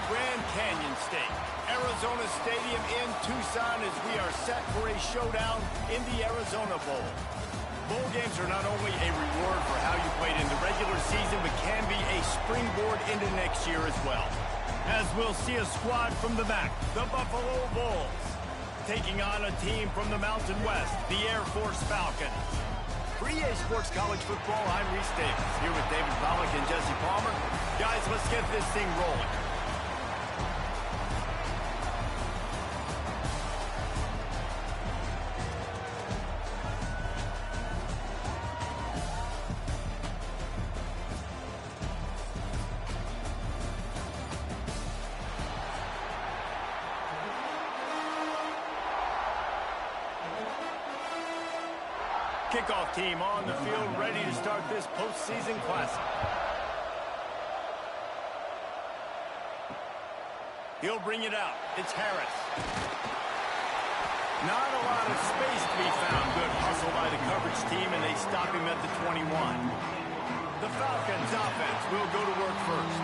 Grand Canyon State, Arizona Stadium in Tucson, as we are set for a showdown in the Arizona Bowl. Bowl games are not only a reward for how you played in the regular season, but can be a springboard into next year as well. As we'll see a squad from the back, the Buffalo Bulls, taking on a team from the Mountain West, the Air Force Falcons. For EA Sports College Football, I'm Reese Davis, here with David Pollack and Jesse Palmer. Guys, let's get this thing rolling. Kickoff team on the field, ready to start this postseason classic. He'll bring it out. It's Harris. Not a lot of space to be found. Good hustle by the coverage team, and they stop him at the 21. The Falcons offense will go to work first.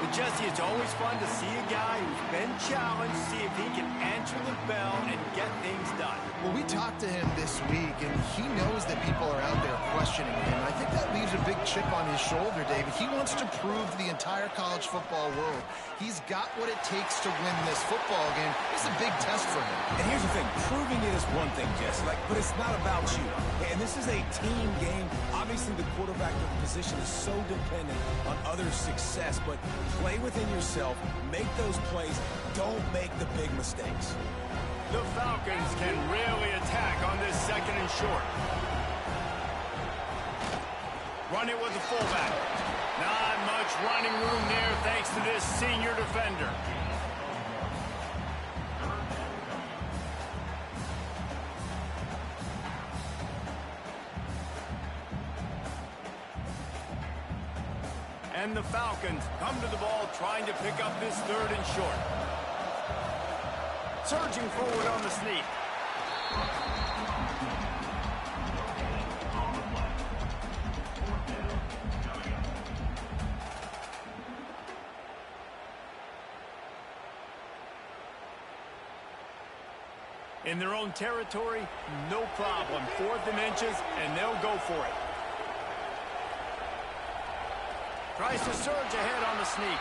But Jesse, it's always fun to see a guy who's been challenged, see if he can answer the bell and get things done. Well, we talked to him this week, and he knows that people are out there questioning him. I think that leaves a big chip on his shoulder, David. He wants to prove to the entire college football world he's got what it takes to win this football game. It's a big test for him. And here's the thing. Proving it is one thing, Jesse, but it's not about you. And this is a team game. Obviously, the quarterback position is so dependent on others' success, but play within yourself, make those plays, don't make the big mistakes. The Falcons can really attack on this second and short. Run it with the fullback. Not much running room there thanks to this senior defender. And the Falcons come to the ball trying to pick up this third and short. Surging forward on the sneak. In their own territory, no problem. 4th and inches, and they'll go for it. Tries to surge ahead on the sneak.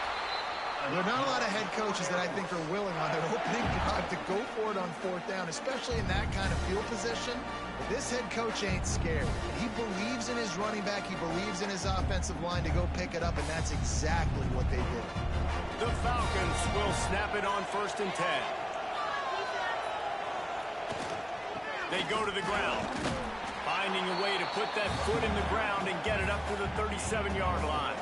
There are not a lot of head coaches that I think are willing on their opening drive to go for it on 4th down, especially in that kind of field position. But this head coach ain't scared. He believes in his running back. He believes in his offensive line to go pick it up, and that's exactly what they did. The Falcons will snap it on 1st and 10. They go to the ground, finding a way to put that foot in the ground and get it up to the 37-yard line.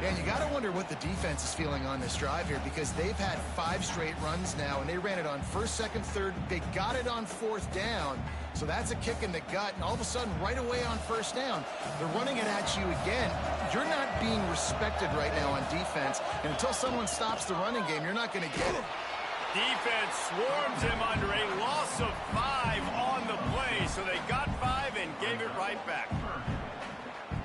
And you got to wonder what the defense is feeling on this drive here, because they've had 5 straight runs now, and they ran it on 1st, 2nd, 3rd. They got it on 4th down, so that's a kick in the gut. And all of a sudden, right away on 1st down, they're running it at you again. You're not being respected right now on defense, and until someone stops the running game, you're not going to get it. Defense swarms him under a loss of 5 on the play, so they got 5 and gave it right back.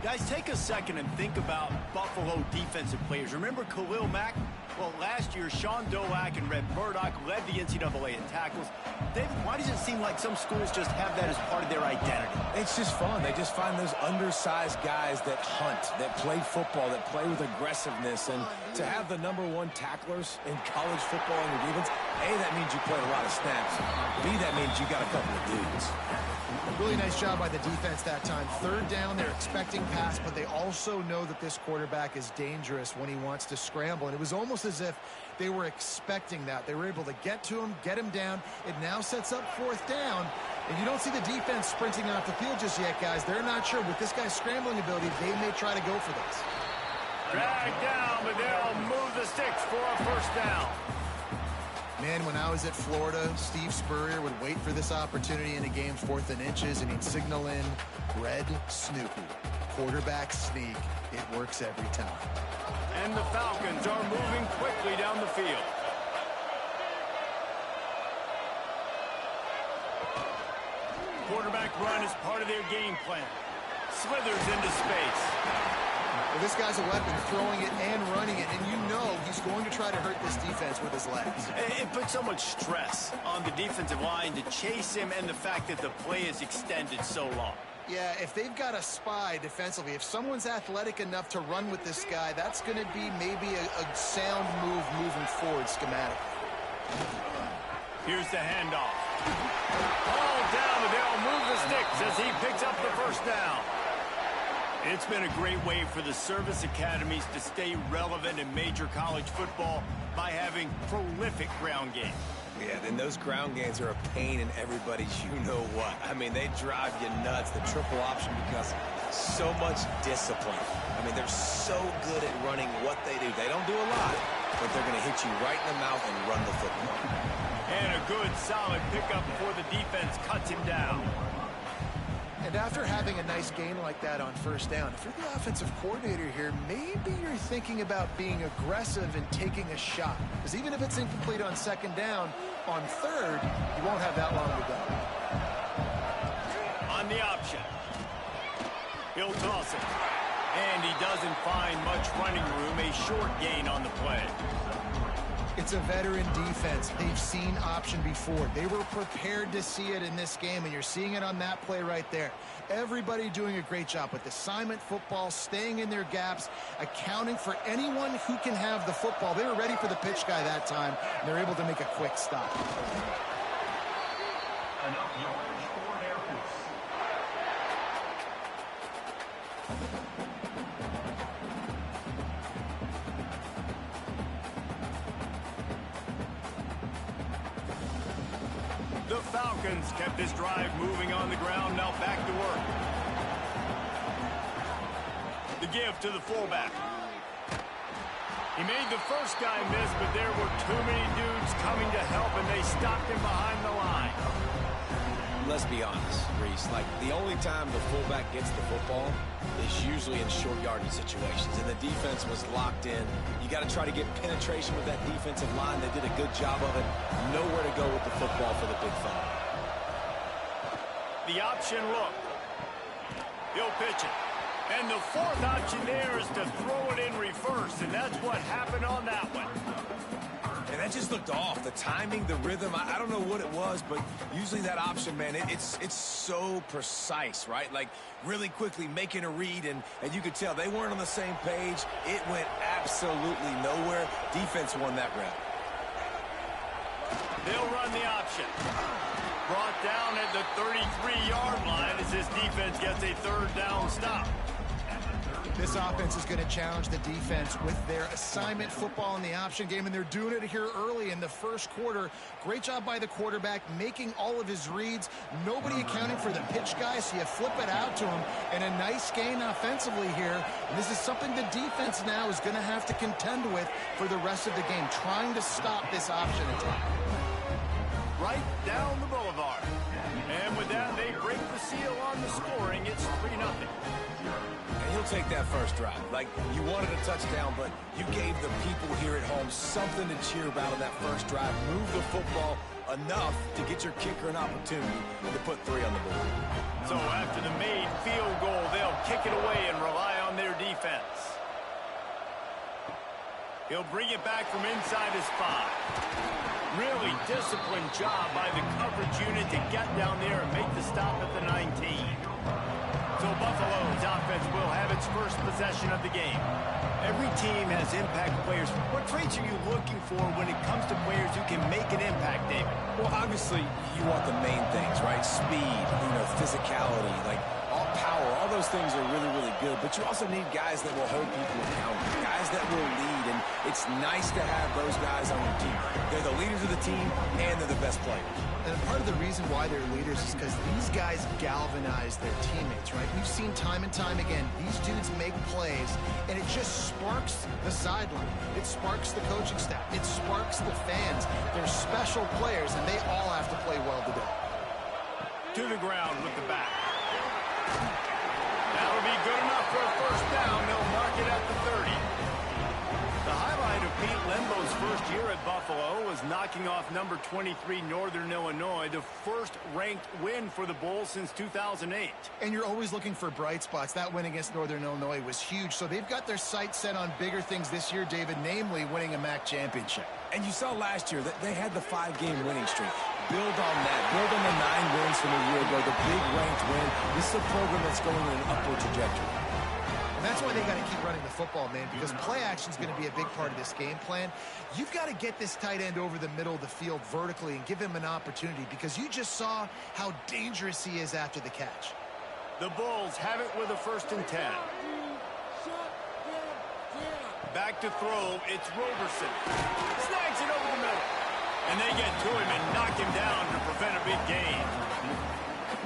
Guys, take a second and think about Buffalo defensive players. Remember Khalil Mack? Well, last year, Sean Dolak and Red Murdoch led the NCAA in tackles. David, why does it seem like some schools just have that as part of their identity? It's just fun. They just find those undersized guys that hunt, that play football, that play with aggressiveness. And to have the #1 tacklers in college football in your defense, A, that means you played a lot of snaps. B, that means you got a couple of dudes. Really nice job by the defense that time. 3rd down, they're expecting pass, but they also know that this quarterback is dangerous when he wants to scramble. And it was almost as if they were expecting that. They were able to get to him, get him down. It now sets up 4th down. And you don't see the defense sprinting off the field just yet, guys. They're not sure. With this guy's scrambling ability, they may try to go for this. Drag down, but they'll move the sticks for a 1st down. Man, when I was at Florida, Steve Spurrier would wait for this opportunity in a game, 4th and inches, and he'd signal in Red Snoopy. Quarterback sneak. It works every time. And the Falcons are moving quickly down the field. Quarterback run is part of their game plan. Slithers into space. Well, this guy's a weapon, throwing it and running it, and you know he's going to try to hurt this defense with his legs. It puts so much stress on the defensive line to chase him, and the fact that the play is extended so long. Yeah, if they've got a spy defensively, if someone's athletic enough to run with this guy, that's going to be maybe a sound move moving forward schematically. Here's the handoff. Ball down, and they'll move the sticks as he picks up the first down. It's been a great way for the service academies to stay relevant in major college football by having prolific ground game. Yeah, then those ground games are a pain in everybody's you-know-what. I mean, they drive you nuts, the triple option, because so much discipline. I mean, they're so good at running what they do. They don't do a lot, but they're going to hit you right in the mouth and run the football. And a good, solid pickup before the defense cuts him down. And after having a nice gain like that on first down, if you're the offensive coordinator here, maybe you're thinking about being aggressive and taking a shot. Because even if it's incomplete on second down, on third, you won't have that long to go. On the option. He'll toss it. And he doesn't find much running room, a short gain on the play. It's a veteran defense. They've seen option before. They were prepared to see it in this game, and you're seeing it on that play right there. Everybody doing a great job with assignment football, staying in their gaps, accounting for anyone who can have the football. They were ready for the pitch guy that time, and they're able to make a quick stop. Enough yardage for Air Force. The Falcons kept this drive moving on the ground, now back to work. The give to the fullback. He made the first guy miss, but there were too many dudes coming to help, and they stopped him behind the line. Let's be honest, Reese. Like, the only time the fullback gets the football is usually in short yardage situations, and the defense was locked in. You got to try to get penetration with that defensive line. They did a good job of it. Nowhere to go with the football for the big fella. The option look. He'll pitch it. And the fourth option there is to throw it in reverse, and that's what happened on that one. And that just looked off. The timing, the rhythm, I don't know what it was, but usually that option, man, it's so precise, right? Like, really quickly making a read, and you could tell they weren't on the same page. It went absolutely nowhere. Defense won that rep. They'll run the option. Brought down at the 33-yard line as this defense gets a third down stop. This offense is going to challenge the defense with their assignment football in the option game, and they're doing it here early in the first quarter. Great job by the quarterback, making all of his reads. Nobody accounting for the pitch guy, so you flip it out to him, and a nice gain offensively here. And this is something the defense now is going to have to contend with for the rest of the game, trying to stop this option attack. Right down the boulevard. And with that, they break the seal on the scoring. It's 3-0. And he'll take that first drive. Like, you wanted a touchdown, but you gave the people here at home something to cheer about in that first drive. Move the football enough to get your kicker an opportunity to put 3 on the board. So after the made field goal, they'll kick it away and rely on their defense. He'll bring it back from inside his 5. Really disciplined job by the coverage unit to get down there and make the stop at the 19. So Buffalo's offense will have its first possession of the game. Every team has impact players. What traits are you looking for when it comes to players who can make an impact, David? Well, obviously, you want the main things, right? Speed, physicality, like all power. All those things are really, really good. But you also need guys that will hold people accountable, guys that will lead. And it's nice to have those guys on your team. They're the leaders of the team, and they're the best players. And part of the reason why they're leaders is because these guys galvanize their teammates, right? We've seen time and time again, these dudes make plays, and it just sparks the sideline. It sparks the coaching staff. It sparks the fans. They're special players, and they all have to play well today. To the ground with the back. That'll be good enough for a first down. They'll mark it at the 30. The highlight of Pete Lembo's first year at Buffalo was knocking off number 23 Northern Illinois, the first-ranked win for the Bowl since 2008. And you're always looking for bright spots. That win against Northern Illinois was huge, so they've got their sights set on bigger things this year, David, namely winning a MAC championship. And you saw last year that they had the 5-game winning streak. Build on that. Build on the 9 wins from a year ago, the big ranked win. This is a program that's going in an upward trajectory. And that's why they got to keep running the football, man, because play action is going to be a big part of this game plan. You've got to get this tight end over the middle of the field vertically and give him an opportunity, because you just saw how dangerous he is after the catch. The Bulls have it with a 1st and 10. Back to throw, it's Roberson. Snags it over the middle. And they get to him and knock him down to prevent a big gain.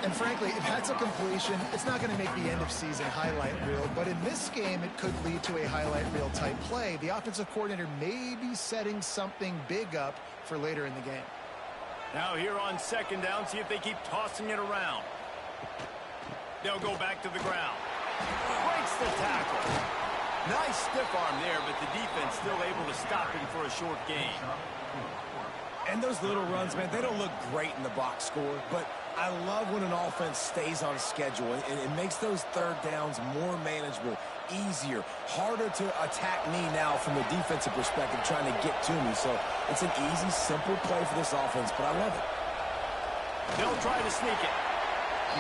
And frankly, if that's a completion, it's not going to make the end-of-season highlight reel. But in this game, it could lead to a highlight reel type play. The offensive coordinator may be setting something big up for later in the game. Now here on 2nd down, see if they keep tossing it around. They'll go back to the ground. Breaks the tackle. Nice stiff arm there, but the defense still able to stop him for a short gain. And those little runs, man, they don't look great in the box score, but I love when an offense stays on schedule, and it makes those 3rd downs more manageable, easier, harder to attack me now from the defensive perspective, trying to get to me. So it's an easy, simple play for this offense, but I love it. They'll try to sneak it.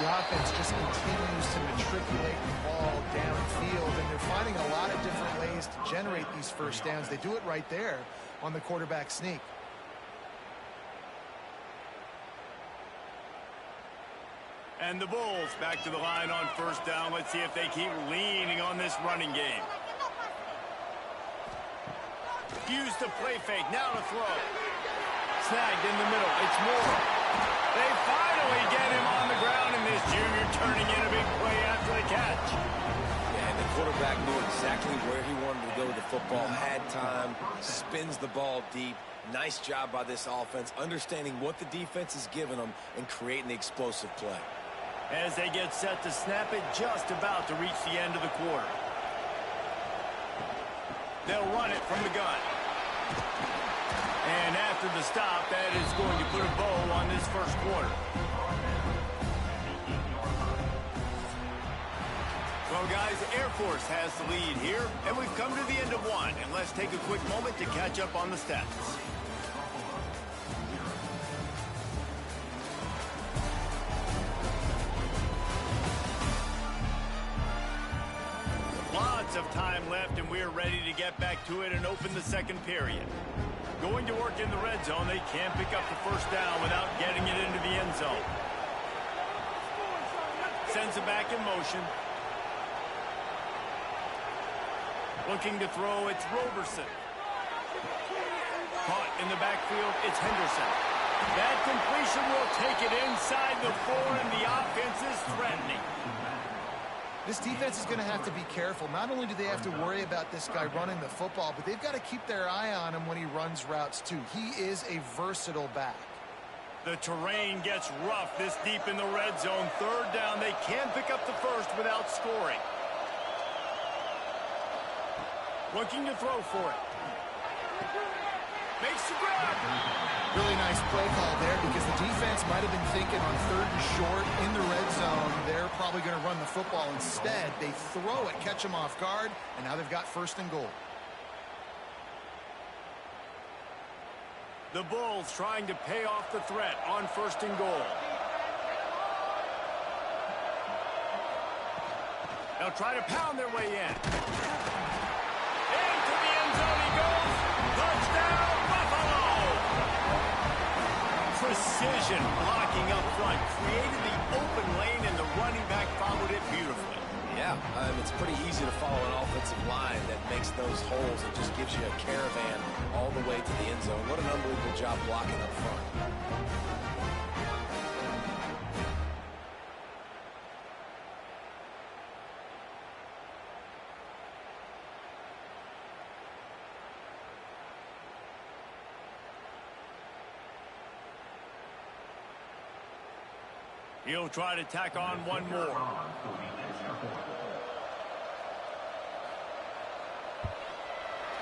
The offense just continues to matriculate the ball downfield, and they're finding a lot of different ways to generate these 1st downs. They do it right there on the quarterback sneak. And the Bulls back to the line on 1st down. Let's see if they keep leaning on this running game. Use the play fake. Now to throw. Snagged in the middle. It's Moore. They finally get him on the ground, and this junior turning in a big play after the catch. Yeah, and the quarterback knew exactly where he wanted to go with the football. Had time. Spins the ball deep. Nice job by this offense, understanding what the defense is giving them and creating the explosive play. As they get set to snap it, just about to reach the end of the quarter. They'll run it from the gun. And after the stop, that is going to put a bow on this 1st quarter. Well, guys, Air Force has the lead here, and we've come to the end of 1. And let's take a quick moment to catch up on the stats. Lots of time left, and we're ready to get back to it and open the 2nd period. Going to work in the red zone, they can't pick up the 1st down without getting it into the end zone. Sends it back in motion. Looking to throw, it's Roberson. Caught in the backfield, it's Henderson. That completion will take it inside the 4, and the offense is threatening. This defense is going to have to be careful. Not only do they have to worry about this guy running the football, but they've got to keep their eye on him when he runs routes too. He is a versatile back. The terrain gets rough this deep in the red zone. 3rd down, they can pick up the 1st without scoring. Looking to throw for it. Makes the grab. Really nice play call there, because the defense might have been thinking on 3rd and short in the red zone, they're probably going to run the football. Instead, they throw it, catch them off guard, and now they've got 1st and goal. The Bulls trying to pay off the threat on 1st and goal. They'll try to pound their way in. Into the end zone he goes. Touchdown, Buffalo! Precision blocking up front. Created the open lane, and the running back followed it beautifully. Yeah, it's pretty easy to follow an offensive line that makes those holes. It just gives you a caravan all the way to the end zone. What an unbelievable job blocking up front. He'll try to tack on one more.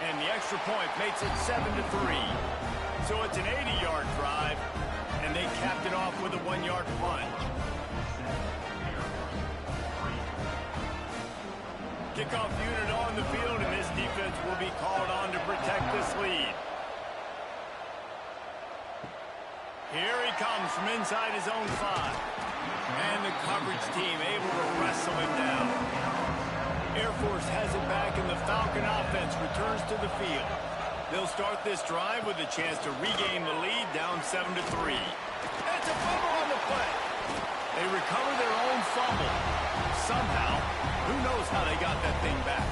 And the extra point makes it 7-3. So it's an 80-yard drive, and they capped it off with a 1-yard plunge. Kickoff unit on the field, and this defense will be called on to protect this lead. Here he comes from inside his own 5. And the coverage team able to wrestle him down. Air Force has it back, and the Falcon offense returns to the field. They'll start this drive with a chance to regain the lead, down 7-3. And it's a fumble on the play. They recover their own fumble. Somehow, who knows how they got that thing back.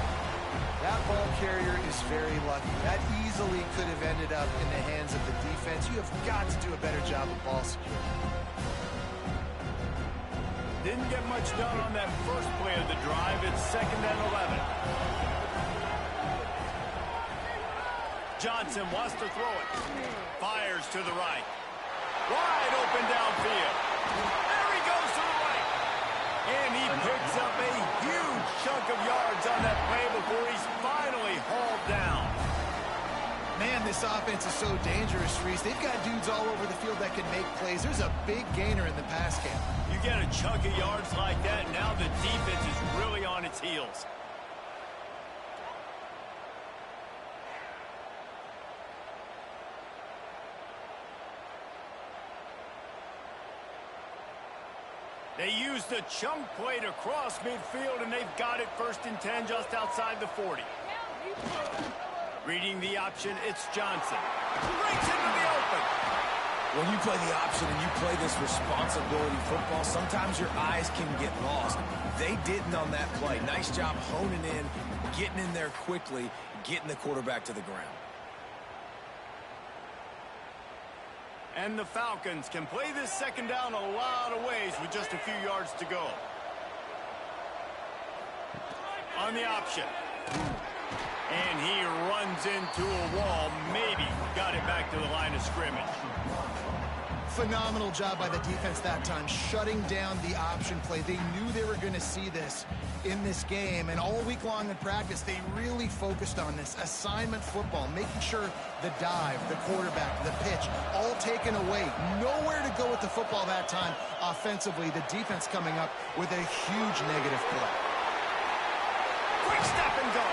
That ball carrier is very lucky. That easily could have ended up in the hands of the defense. You have got to do a better job of ball security. Didn't get much done on that first play of the drive. It's 2nd and 11. Johnson wants to throw it. Fires to the right. Wide open downfield. There he goes to the right. And he picks up a huge chunk of yards on that play before he's finally hauled down. Man, this offense is so dangerous, Reese. They've got dudes all over the field that can make plays. There's a big gainer in the pass game. You get a chunk of yards like that, and now the defense is really on its heels. They used a chunk play to cross midfield, and they've got it 1st and 10 just outside the 40. Reading the option, it's Johnson. Breaks into the open. When you play the option and you play this responsibility football, sometimes your eyes can get lost. They didn't on that play. Nice job honing in, getting in there quickly, getting the quarterback to the ground. And the Falcons can play this 2nd down a lot of ways with just a few yards to go. On the option. And he runs into a wall. Maybe got it back to the line of scrimmage. Phenomenal job by the defense that time, shutting down the option play. They knew they were going to see this in this game, and all week long in practice, they really focused on this assignment football, making sure the dive, the quarterback, the pitch, all taken away. Nowhere to go with the football that time offensively. The defense coming up with a huge negative play. Quick step and go.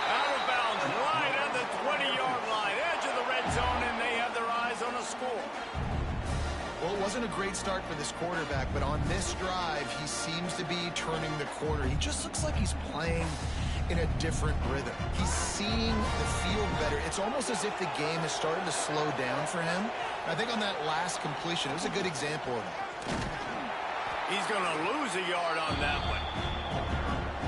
Out of bounds, right at the 20-yard line, edge of the red zone, and they have their eyes on a score. Well, it wasn't a great start for this quarterback, but on this drive, he seems to be turning the corner. He just looks like he's playing in a different rhythm. He's seeing the field better. It's almost as if the game is starting to slow down for him. I think on that last completion, it was a good example of that. He's going to lose a yard on that one.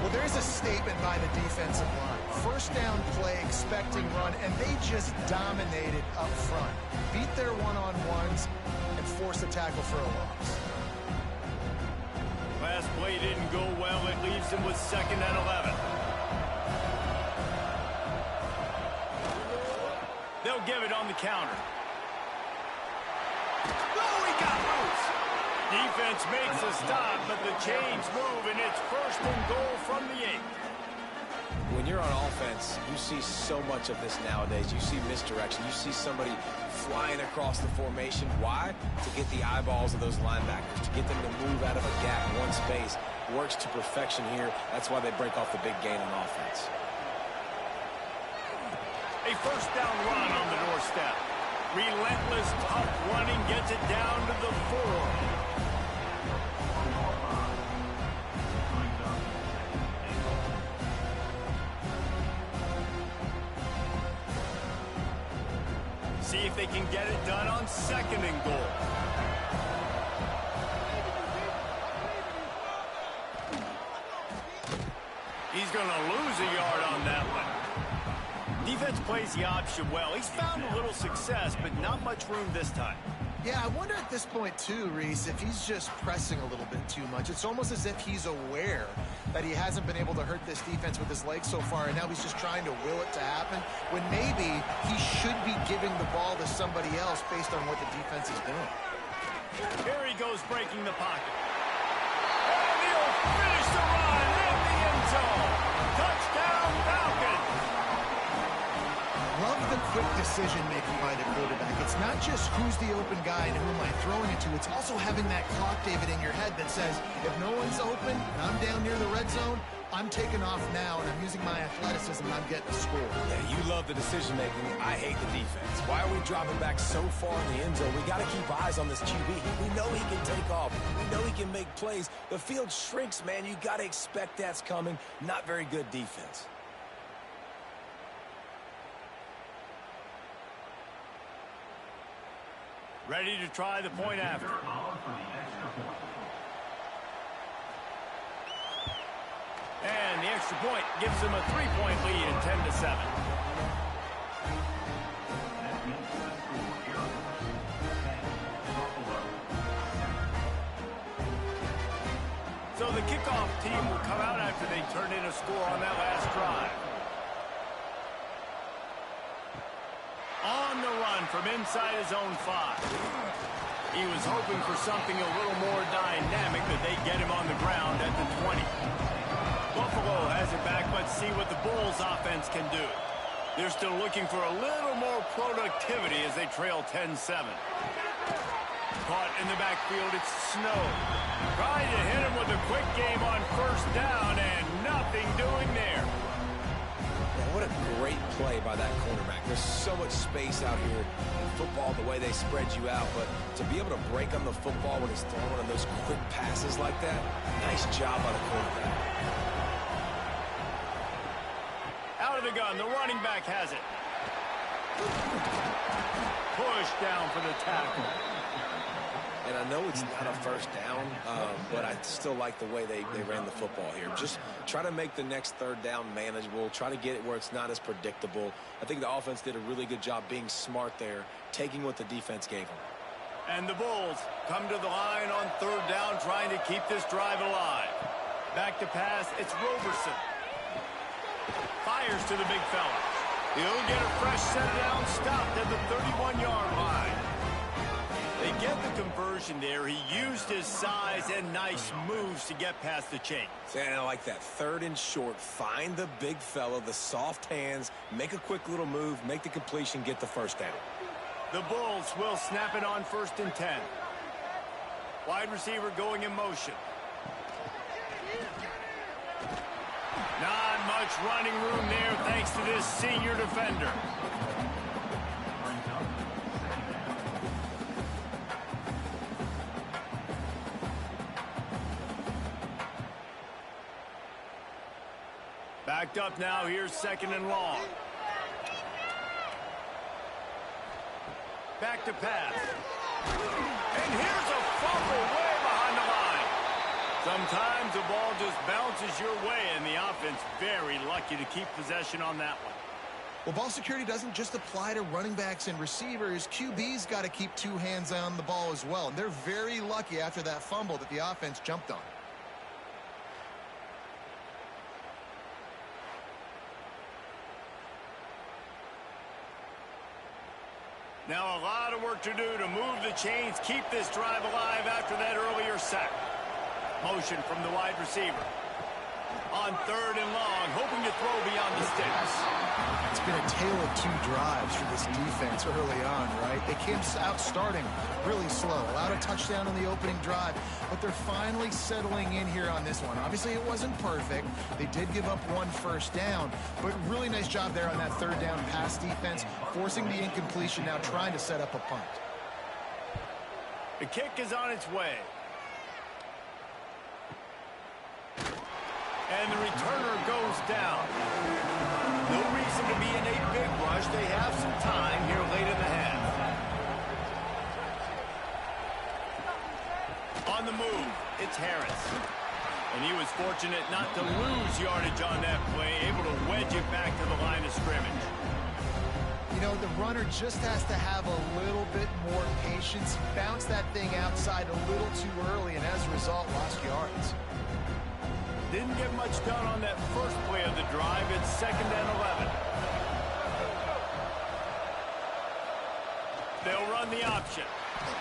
Well, there's a statement by the defensive line. 1st down play, expecting run, and they just dominated up front. Beat their one-on-ones and forced a tackle for a loss. Last play didn't go well. It leaves him with 2nd and 11. They'll give it on the counter. Oh, he got loose. Defense makes a stop, but the chains move, and it's 1st and goal from the 8. When you're on offense, you see so much of this nowadays. You see misdirection. You see somebody flying across the formation. Why? To get the eyeballs of those linebackers, to get them to move out of a gap, one space. Works to perfection here. That's why they break off the big gain on offense. A 1st down run on the doorstep. Relentless, tough running gets it down to the 4. See if they can get it done on 2nd and goal. He's going to lose a yard on that one. Defense plays the option well. He's found a little success, but not much room this time. Yeah, I wonder at this point, too, Reese, if he's just pressing a little bit too much. It's almost as if he's aware that he hasn't been able to hurt this defense with his legs so far, and now he's just trying to will it to happen, when maybe he should be giving the ball to somebody else based on what the defense is doing. Here he goes breaking the pocket. And he'll finish the run in the end zone. Touchdown, Falcons. Love the quick decision-making by the quarterback. It's not just who's the open guy and who am I throwing it to. It's also having that clock, David, in your head that says, if no one's open and I'm down near the red zone, I'm taking off now, and I'm using my athleticism, and I'm getting a score. Yeah, you love the decision-making. I hate the defense. Why are we dropping back so far in the end zone? We got to keep eyes on this QB. We know he can take off. We know he can make plays. The field shrinks, man. You got to expect that's coming. Not very good defense. Ready to try the point after. And the extra point gives them a 3-point lead at 10-7. So the kickoff team will come out after they turn in a score on that last drive. On the run from inside his own 5. He was hoping for something a little more dynamic, that they get him on the ground at the 20. Buffalo has it back. Let's see what the Bulls offense can do. They're still looking for a little more productivity as they trail 10-7. Caught in the backfield, it's Snow. Trying to hit him with a quick game on first down, and nothing doing there. What a great play by that cornerback. There's so much space out here in football, the way they spread you out, but to be able to break on the football when he's throwing one of those quick passes like that, nice job by the cornerback. Out of the gun, the running back has it. Push down for the tackle. And I know it's not a first down, but I still like the way they ran the football here. Just try to make the next third down manageable. Try to get it where it's not as predictable. I think the offense did a really good job being smart there, taking what the defense gave them. And the Bulls come to the line on third down, trying to keep this drive alive. Back to pass, it's Roberson. Fires to the big fella. He'll get a fresh set down, stopped at the 31-yard line. They get the conversion there. He used his size and nice moves to get past the chains. And I like that. Third and short. Find the big fella, the soft hands, make a quick little move, make the completion, get the first down. The Bulls will snap it on 1st and 10. Wide receiver going in motion. Not much running room there thanks to this senior defender. Backed up now. Here's 2nd and long. Back to pass. And here's a fumble way behind the line. Sometimes the ball just bounces your way, and the offense very lucky to keep possession on that one. Well, ball security doesn't just apply to running backs and receivers. QB's got to keep 2 hands on the ball as well. And they're very lucky after that fumble that the offense jumped on. Now a lot of work to do to move the chains, keep this drive alive after that earlier sack. Motion from the wide receiver. On 3rd and long, hoping to throw beyond the sticks. It's been a tale of 2 drives for this defense early on, right? They came out starting really slow, allowed a touchdown on the opening drive, but they're finally settling in here on this one. Obviously, it wasn't perfect. They did give up 1 first down, but really nice job there on that 3rd down pass defense, forcing the incompletion, now trying to set up a punt. The kick is on its way. And the returner goes down. No reason to be in a big rush. They have some time here late in the half. On the move, it's Harris. And he was fortunate not to lose yardage on that play, able to wedge it back to the line of scrimmage. You know, the runner just has to have a little bit more patience. Bounce that thing outside a little too early, and as a result, lost yards. Didn't get much done on that first play of the drive. It's 2nd and 11. They'll run the option.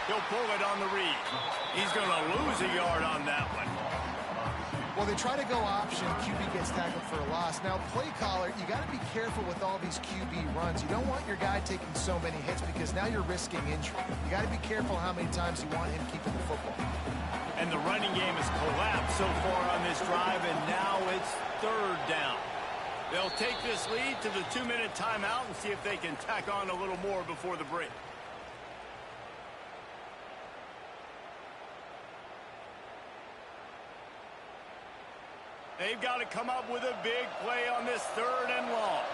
He'll pull it on the read. He's going to lose a yard on that one. Well, they try to go option. QB gets tackled for a loss. Now, play caller, you got to be careful with all these QB runs. You don't want your guy taking so many hits because now you're risking injury. You got to be careful how many times you want him keeping the football. And the running game has collapsed so far on this drive, and now it's third down. They'll take this lead to the 2-minute timeout and see if they can tack on a little more before the break. They've got to come up with a big play on this third and long.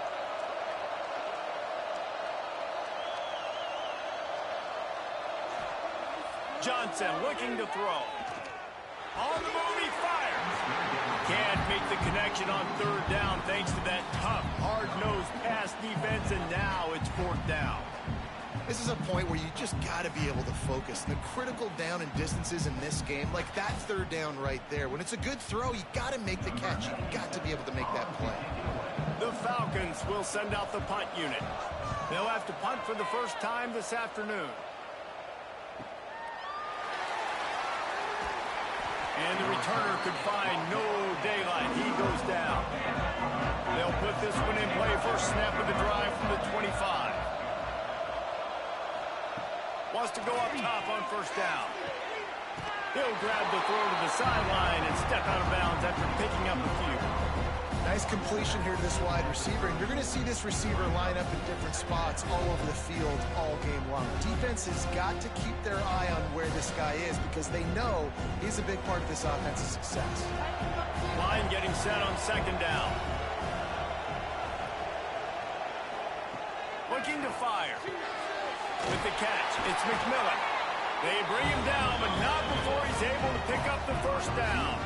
Johnson looking to throw. On the move, he fires. Can't make the connection on third down thanks to that tough, hard-nosed pass defense, and now it's fourth down. This is a point where you just got to be able to focus. The critical down and distances in this game, like that third down right there. When it's a good throw, you got to make the catch. You got to be able to make that play. The Falcons will send out the punt unit. They'll have to punt for the first time this afternoon. And the returner could find no daylight. He goes down. They'll put this one in play first snap of the drive from the 25. Wants to go up top on first down. He'll grab the throw to the sideline and step out of bounds after picking up a few. Nice completion here to this wide receiver, and you're going to see this receiver line up in different spots all over the field all game long. Defense has got to keep their eye on where this guy is because they know he's a big part of this offense's success. Line getting set on second down. Looking to fire. With the catch, it's McMillan. They bring him down, but not before he's able to pick up the first down.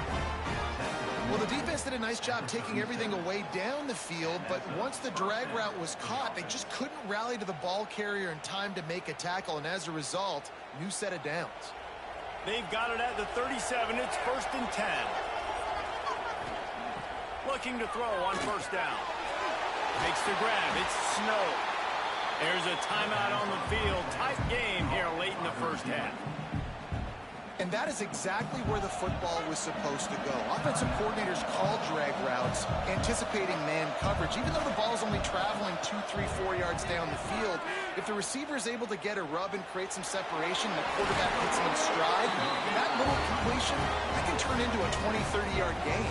Well, the defense did a nice job taking everything away down the field, but once the drag route was caught, they just couldn't rally to the ball carrier in time to make a tackle, and as a result, new set of downs. They've got it at the 37. It's first and 10. Looking to throw on first down. Makes the grab. It's Snow. There's a timeout on the field. Tight game here late in the first half. And that is exactly where the football was supposed to go. Offensive coordinators call drag routes, anticipating man coverage. Even though the ball's only traveling 2, 3, 4 yards down the field, if the receiver is able to get a rub and create some separation, and the quarterback hits him in stride, that little completion, that can turn into a 20, 30-yard gain.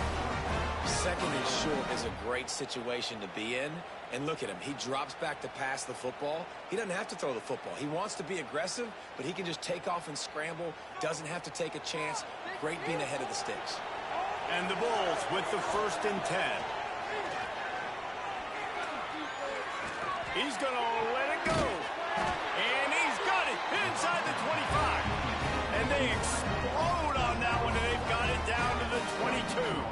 Second and short is a great situation to be in. And look at him. He drops back to pass the football. He doesn't have to throw the football. He wants to be aggressive, but he can just take off and scramble. Doesn't have to take a chance. Great being ahead of the sticks. And the Bulls with the first and 10. He's going to let it go. And he's got it inside the 25. And they explode on that one, and they've got it down to the 22.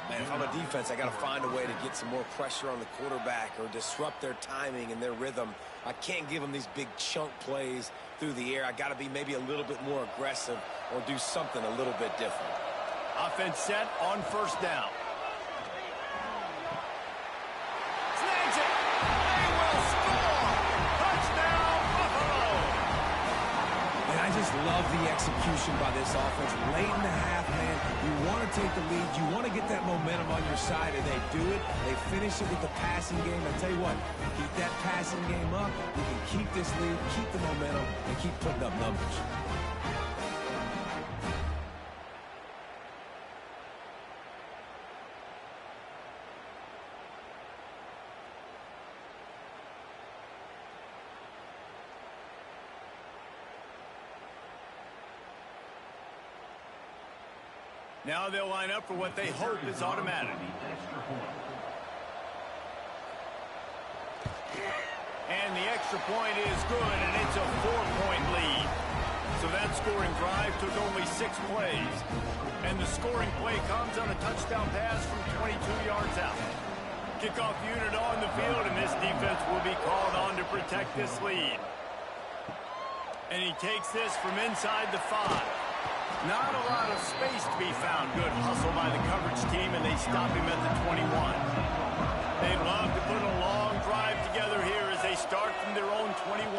Man, if I'm a defense, I got to find a way to get some more pressure on the quarterback or disrupt their timing and their rhythm. I can't give them these big chunk plays through the air. I got to be maybe a little bit more aggressive or do something a little bit different. Offense set on first down. Snags it. They will score. Touchdown, Buffalo. And I just love the execution by this offense. Late in the half, man, you want to take the lead. You want to get that momentum on your side, and they do it. They finish it with the passing game. I tell you what, keep that passing game up. You can keep this lead, keep the momentum, and keep putting up numbers. Now they'll line up for what they hope is automatic. And the extra point is good, and it's a 4-point lead. So that scoring drive took only 6 plays. And the scoring play comes on a touchdown pass from 22 yards out. Kickoff unit on the field, and this defense will be called on to protect this lead. And he takes this from inside the 5. Not a lot of space to be found. Good hustle by the coverage team, and they stop him at the 21. They love to put a long drive together here as they start from their own 21.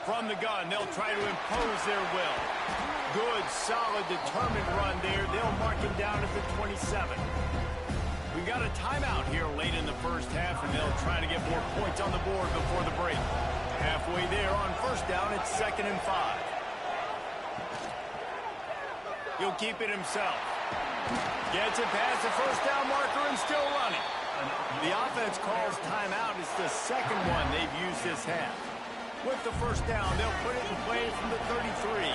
From the gun, they'll try to impose their will. Good, solid, determined run there. They'll mark him down at the 27. We got a timeout here late in the first half, and they'll try to get more points on the board before the break. Halfway there on first down, it's 2nd and 5. He'll keep it himself. Gets it past the first down marker and still running. The offense calls timeout. It's the second one they've used this half. With the first down, they'll put it in play from the 33.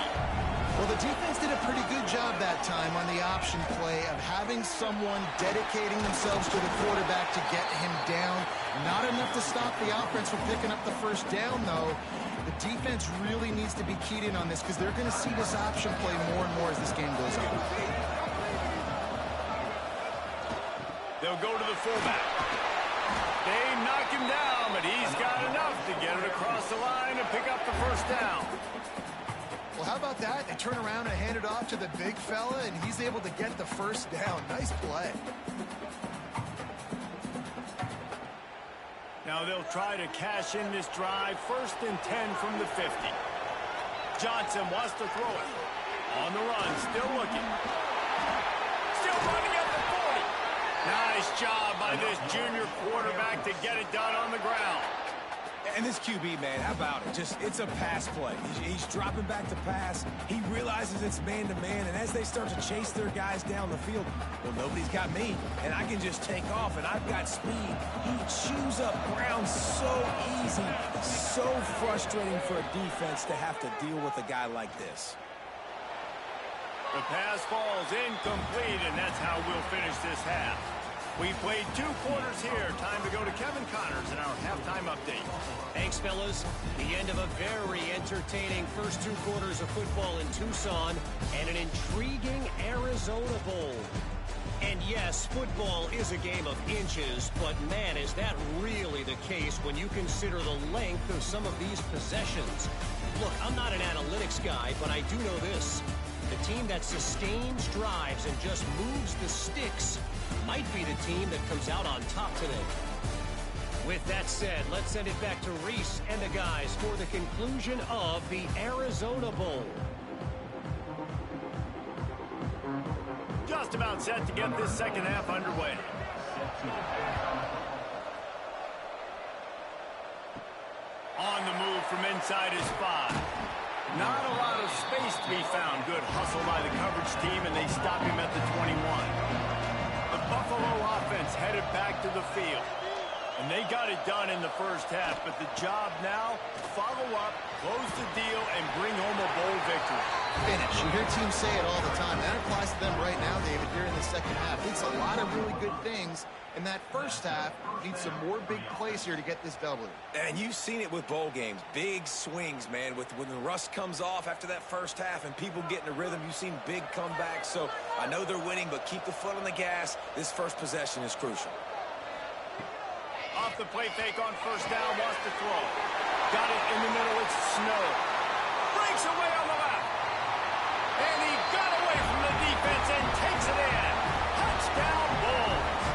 Well, the defense did a pretty good job that time on the option play of having someone dedicating themselves to the quarterback to get him down. Not enough to stop the offense from picking up the first down, though. The defense really needs to be keyed in on this because they're going to see this option play more and more as this game goes on. They'll go to the fullback. They knock him down, but he's got enough to get it across the line and pick up the first down. Well, how about that? They turn around and hand it off to the big fella, and he's able to get the first down. Nice play. Now they'll try to cash in this drive. 1st and 10 from the 50. Johnson wants to throw it. On the run, still looking. Still running at the 40. Nice job by this junior quarterback to get it done on the ground. And this QB, man, how about it? It's a pass play. He's dropping back to pass. He realizes it's man-to-man, and as they start to chase their guys down the field, well, nobody's got me, and I can just take off, and I've got speed. He chews up ground so easy. So frustrating for a defense to have to deal with a guy like this. The pass falls incomplete, and that's how we'll finish this half. We played 2 quarters here. Time to go to Kevin Connors in our halftime update. Thanks, fellas. The end of a very entertaining first 2 quarters of football in Tucson and an intriguing Arizona Bowl. And yes, football is a game of inches, but man, is that really the case when you consider the length of some of these possessions. Look, I'm not an analytics guy, but I do know this. The team that sustains drives and just moves the sticks might be the team that comes out on top today. With that said, let's send it back to Reese and the guys for the conclusion of the Arizona Bowl. Just about set to get this second half underway. On the move from inside his 5. Not a lot of space to be found. Good hustle by the coverage team, and they stop him at the 21. The Buffalo offense headed back to the field. And they got it done in the first half, but the job now, follow up, close the deal, and bring home a bowl victory. Finish. You hear teams say it all the time. That applies to them right now, David, here in the second half. It's a lot of really good things. In that first half, need some more big plays here to get this W. And you've seen it with bowl games. Big swings, man. When the rust comes off after that first half and people get in a rhythm, you've seen big comebacks. So I know they're winning, but keep the foot on the gas. This first possession is crucial. Off the play fake on first down, wants to throw. Got it in the middle, it's Snow. Breaks away on the left. And he got away from the defense and takes it in. Touchdown, Bulls.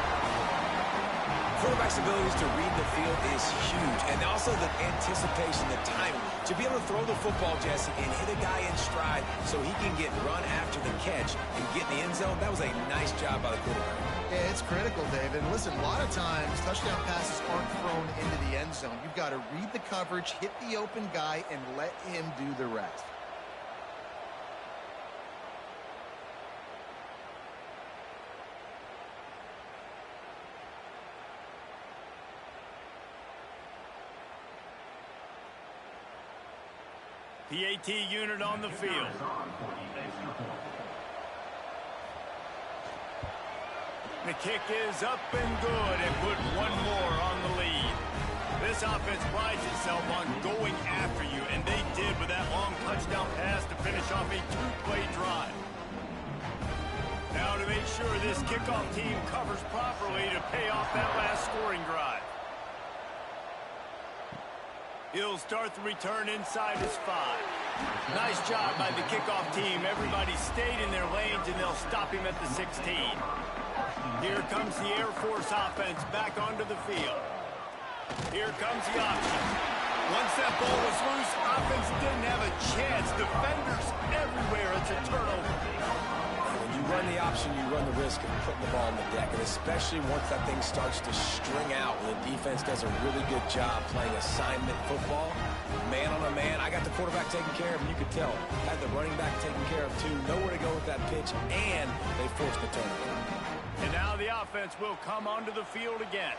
Quarterback's abilities to read the field is huge. And also the anticipation, the timing. To be able to throw the football, Jesse, and hit a guy in stride so he can get run after the catch and get in the end zone, that was a nice job by the quarterback. Yeah, it's critical, David. And listen, a lot of times, touchdown passes aren't thrown into the end zone. You've got to read the coverage, hit the open guy, and let him do the rest. PAT unit on the field. The kick is up and good and put one more on the lead. This offense prides itself on going after you, and they did with that long touchdown pass to finish off a 2-play drive. Now to make sure this kickoff team covers properly to pay off that last scoring drive. He'll start the return inside his 5. Nice job by the kickoff team. Everybody stayed in their lanes, and they'll stop him at the 16. Here comes the Air Force offense back onto the field. Here comes the option. Once that ball was loose, offense didn't have a chance. Defenders everywhere. It's a turnover. When you run the option, you run the risk of putting the ball on the deck, and especially once that thing starts to string out, when the defense does a really good job playing assignment football, man on a man. I got the quarterback taken care of, and you could tell. Had the running back taken care of, too. Nowhere to go with that pitch, and they forced the turnover. And now the offense will come onto the field again.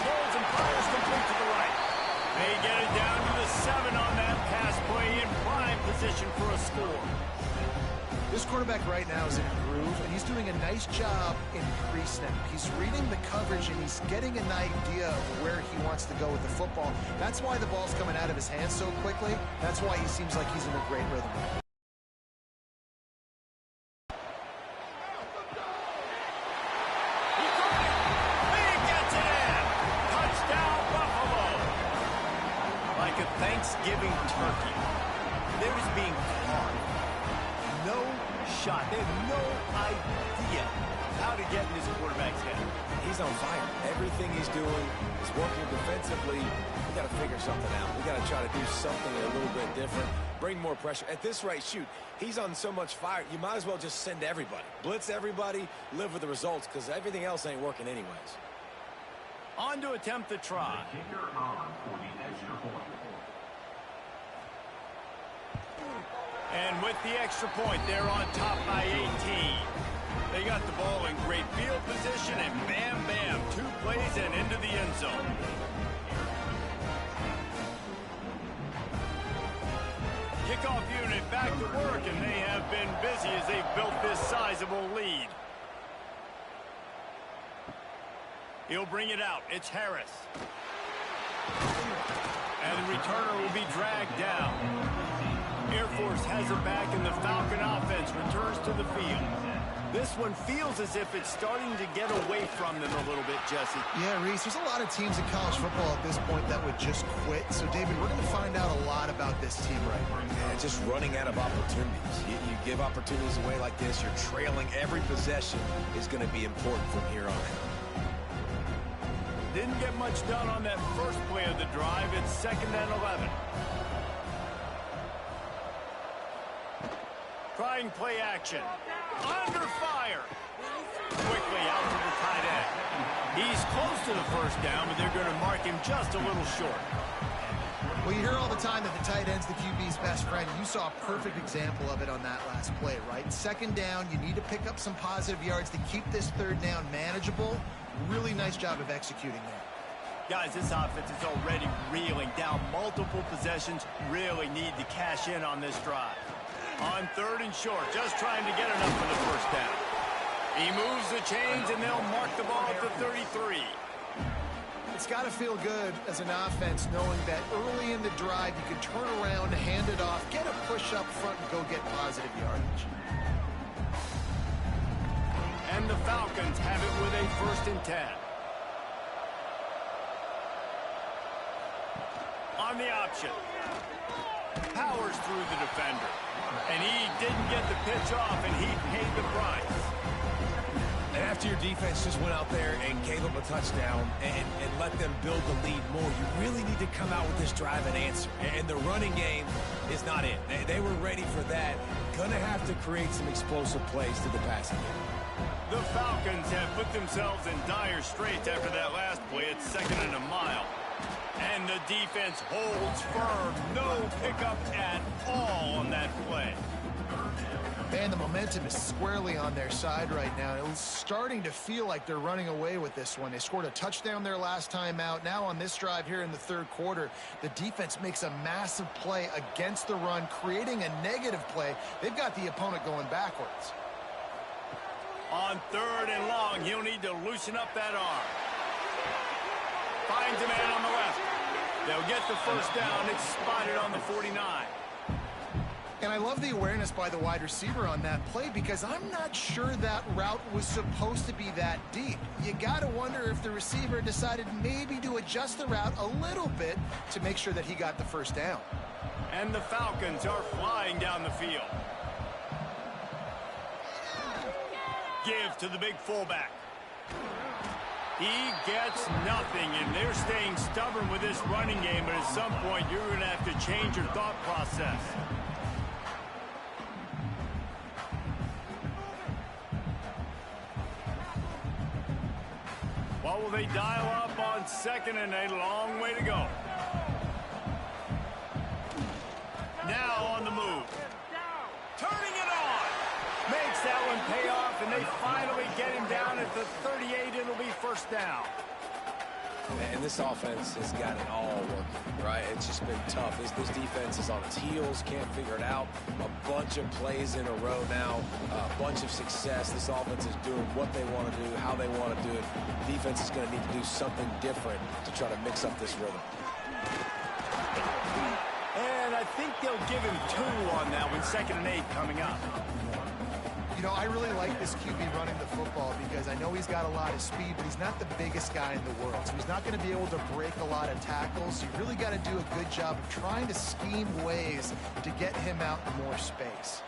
Pulls and fires complete to the right. They get it down to the 7 on that pass play in prime position for a score. This quarterback right now is in a groove, and he's doing a nice job in pre-snap. He's reading the coverage, and he's getting an idea of where he wants to go with the football. That's why the ball's coming out of his hands so quickly. That's why he seems like he's in a great rhythm. Thanksgiving turkey. They're just being caught. No shot. They have no idea how to get in this quarterback's head. He's on fire. Everything he's doing is working defensively. We got to figure something out. We got to try to do something a little bit different. Bring more pressure. At this rate, shoot, he's on so much fire, you might as well just send everybody. Blitz everybody, live with the results, because everything else ain't working anyways. On to attempt the try. Kicker on for the extra point. And with the extra point, they're on top by 18. They got the ball in great field position, and bam, bam, 2 plays and into the end zone. Kickoff unit back to work, and they have been busy as they've built this sizable lead. He'll bring it out. It's Harris. And the returner will be dragged down. Air Force has it back, and the Falcon offense returns to the field. This one feels as if it's starting to get away from them a little bit, Jesse. Yeah, Reese, there's a lot of teams in college football at this point that would just quit. So, David, we're going to find out a lot about this team right now. Yeah, just running out of opportunities. You give opportunities away like this, you're trailing. Every possession is going to be important from here on out. Didn't get much done on that first play of the drive. It's 2nd and 11. Trying play action. Under fire. Quickly out to the tight end. He's close to the first down, but they're going to mark him just a little short. Well, you hear all the time that the tight end's the QB's best friend. You saw a perfect example of it on that last play, right? 2nd down, you need to pick up some positive yards to keep this 3rd down manageable. Really nice job of executing there. Guys, this offense is already reeling down multiple possessions. Really need to cash in on this drive. On 3rd and short, just trying to get enough for the first down. He moves the chains, and they'll mark the ball at the 33. It's got to feel good as an offense knowing that early in the drive you can turn around, hand it off, get a push up front, and go get positive yardage. And the Falcons have it with a 1st and 10. On the option. Powers through the defender. And he didn't get the pitch off, and he paid the price. And after your defense just went out there and gave them a touchdown and let them build the lead more, you really need to come out with this drive and answer. And the running game is not it. They were ready for that. Gonna have to create some explosive plays to the passing game. The Falcons have put themselves in dire straits after that last play. It's 2nd and a mile. And the defense holds firm. No pickup at all on that play. Man, the momentum is squarely on their side right now. It's starting to feel like they're running away with this one. They scored a touchdown their last time out. Now on this drive here in the 3rd quarter, the defense makes a massive play against the run, creating a negative play. They've got the opponent going backwards. On 3rd and long, he'll need to loosen up that arm. Finds a man on the left. They'll get the first down. It's spotted on the 49. And I love the awareness by the wide receiver on that play because I'm not sure that route was supposed to be that deep. You got to wonder if the receiver decided maybe to adjust the route a little bit to make sure that he got the first down. And the Falcons are flying down the field. give to the big fullback. He gets nothing, and they're staying stubborn with this running game, but at some point you're going to have to change your thought process. What will they dial up on 2nd and a long way to go? Now on the move. Turning it on. Makes that one pay off, and they finally get him down at the 38. It'll be first down. And this offense has got it all working, right? It's just been tough. This defense is on its heels, can't figure it out. A bunch of plays in a row now, a bunch of success. This offense is doing what they want to do, how they want to do it. Defense is going to need to do something different to try to mix up this rhythm. And I think they'll give him 2 on that one, 2nd and 8 coming up. You know, I really like this QB running the football because I know he's got a lot of speed, but he's not the biggest guy in the world. So he's not going to be able to break a lot of tackles. You really got to do a good job of trying to scheme ways to get him out in more space.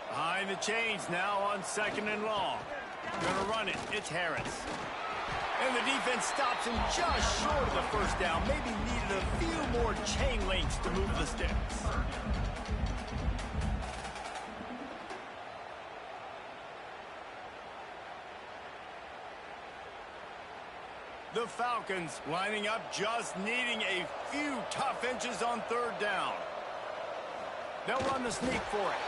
Behind the chains now on 2nd and long. Going to run it. It's Harris. And the defense stops him just short of the first down. Maybe needed a few more chain links to move the sticks. The Falcons lining up, just needing a few tough inches on 3rd down. They'll run the sneak for it.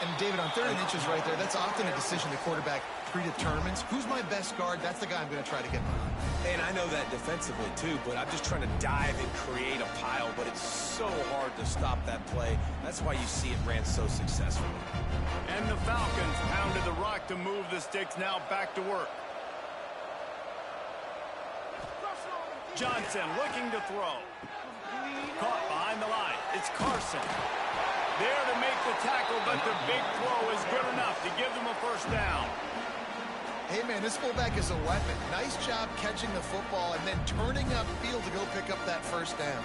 And David, on 3rd and inches right there, that's often a decision the quarterback predetermines. Who's my best guard? That's the guy I'm going to try to get behind. And I know that defensively too, but I'm just trying to dive and create a pile, but it's so hard to stop that play. That's why you see it ran so successfully. And the Falcons pounded the rock to move the sticks, now back to work. Johnson looking to throw. Caught behind the line. It's Carson. There to make the tackle, but the big throw is good enough to give them a first down. Hey, man, this fullback is a weapon. Nice job catching the football and then turning upfield to go pick up that first down.